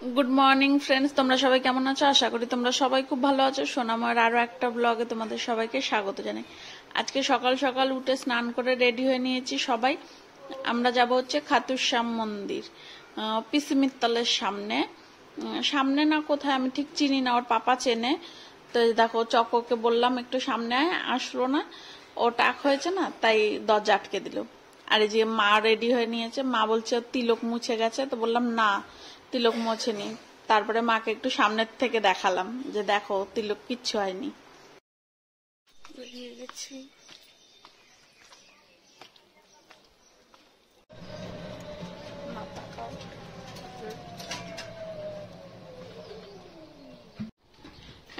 Good morning friends, তোমরা সবাই কেমন আছো? আশা করি তোমরা সবাই খুব ভালো আছো। সোনাময়ের আরো একটা ব্লগে তোমাদের সবাইকে স্বাগত জানাই। আজকে সকাল সকাল উঠে স্নান করে রেডি হয়ে নিয়েছি সবাই। আমরা যাব হচ্ছে খাতুশ্যাম মন্দির, পিসি মিত্তলের সামনে। সামনে না কোথায় আমি ঠিক চিনি না, ওর পাপা চেনে। তো দেখো চকোকে বললাম একটু সামনে আয়, আসলো না, ও টাক হয়েছে না, তাই দরজা আটকে দিল। আর এই যে মা রেডি হয়ে নিয়েছে, মা বলছে তিলক মুছে গেছে, তো বললাম না তিলক মোছেনি। তারপরে মাকে একটু সামনের থেকে দেখালাম যে দেখো তিলক কিচ্ছু হয়নি। বেরিয়ে গেছি।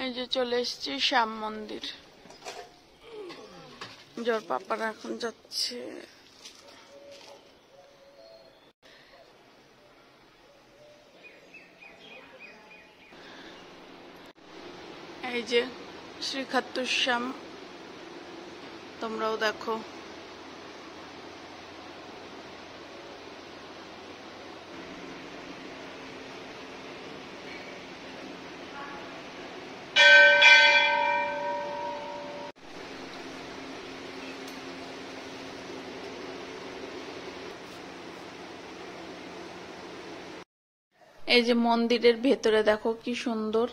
এই যে চলে এসেছি শ্যাম মন্দির। জোর পাপারা এখন যাচ্ছে। এই যে শ্রী খাতুশ্যাম, তোমরাও দেখো। এই যে মন্দিরের ভেতরে দেখো কি সুন্দর।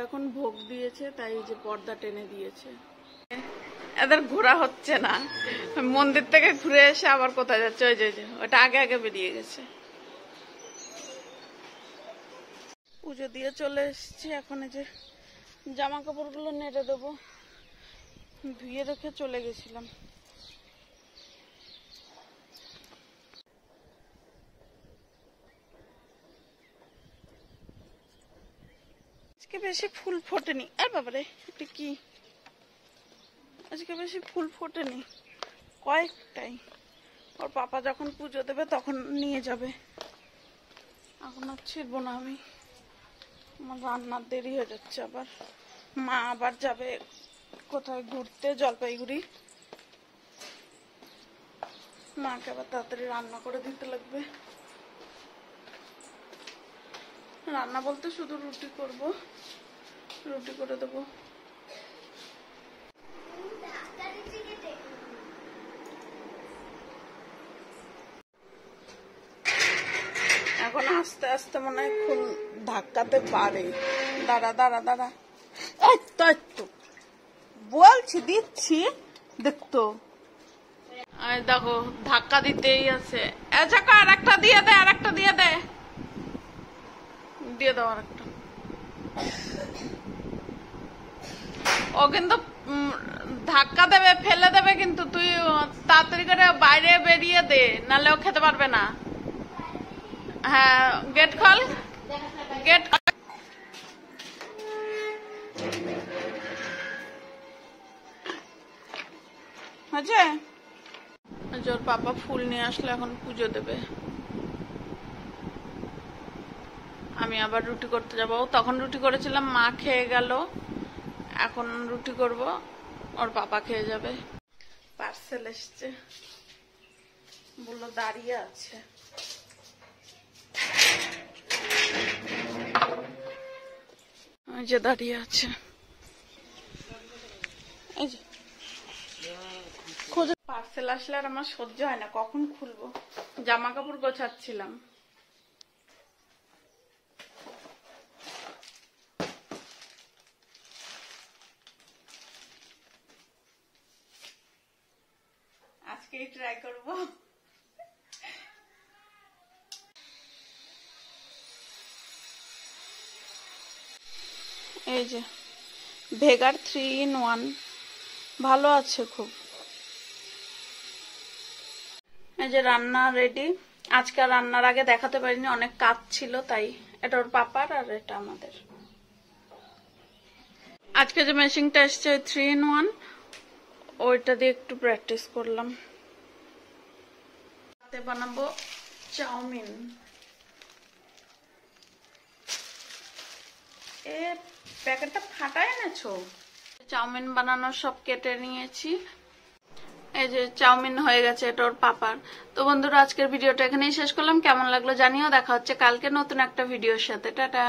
এখন ভোগ দিয়েছে, তাই যে পর্দা টেনে দিয়েছে। এদের ঘোরা হচ্ছে না, মন্দির থেকে ঘুরে এসে আবার কোথায় যাচ্ছে। ওই যে ওটা আগে আগে বেরিয়ে গেছে। পুজো দিয়ে চলে এসেছি। এখন এই যে জামা কাপড়গুলো নেড়ে দেবো, ধুয়ে রেখে চলে গেছিলাম। আজকে বেশি ফুল ফোটেনি। আর বাবারে এটা কি, আজকে বেশি ফুল ফোটেনি, কয়েকটাই। ওর পাপা যখন পুজো দেবে তখন নিয়ে যাবে, এখন আর ছিড়বো না আমি। আমার রান্নার দেরি হয়ে যাচ্ছে। আবার মা আবার যাবে কোথায় ঘুরতে, জলপাইগুড়ি। মাকে আবার তাড়াতাড়ি রান্না করে দিতে লাগবে। রান্না বলতে শুধু রুটি করব, রুটি করে দেবো। এখন আস্তে আস্তে মনে হয় খুব ধাক্কাতে পারে। দাঁড়া দাঁড়া দাঁড়া, এই তো বলছি দিচ্ছি দেখতো। দেখো ধাক্কা দিতেই আছে। আর একটা দিয়ে দে, আর একটা দিয়ে দে, দিয়ে দাও আর একটা। ও কিন্তু ধাক্কা দেবে, ফেলে দেবে, কিন্তু তুই তাড়াতাড়ি করে বাইরে বেরিয়ে দে, নাহলে ও খেতে পারবে না। হ্যাঁ গেট খোল, গেট হয়েছে। জোর পাপা ফুল নিয়ে আসলে এখন পুজো দেবে। আমি আবার রুটি করতে যাবো। তখন রুটি করেছিলাম, মা খেয়ে গেল, এখন রুটি করব, ওর পাপা খেয়ে যাবে। পার্সেল এসছে, বললো দাঁড়িয়ে আছে। যে দাঁড়িয়ে আছে, এই যে খোঁজে। পার্সেল আসলে আর আমার সহ্য হয় না, কখন খুলবো। জামা কাপড় গোছাচ্ছিলাম। আজকেই ট্রাই করব। এই যে ভেগার 3-in-1, ভালো আছে খুব। এই যে রান্না রেডি। আজকে রান্নার আগে দেখাতে পারিনি, অনেক কাজ ছিল, তাই। এটা ওর পাপার আর এটা আমাদের। আজকে যে মেশিনটা এসছে 3-in-1, ওইটা দিয়ে একটু প্র্যাকটিস করলাম। রাতে বানাবো চাউমিন। এ প্যাকেটটা ফাটায় এনেছো? চাউমিন বানানোর সব কেটে নিয়েছি। এই যে চাউমিন হয়ে গেছে, এটা ওর পাপার। তো বন্ধুরা, আজকের ভিডিওটা এখানেই শেষ করলাম। কেমন লাগলো জানিও। দেখা হচ্ছে কালকে নতুন একটা ভিডিওর সাথে। টাটা।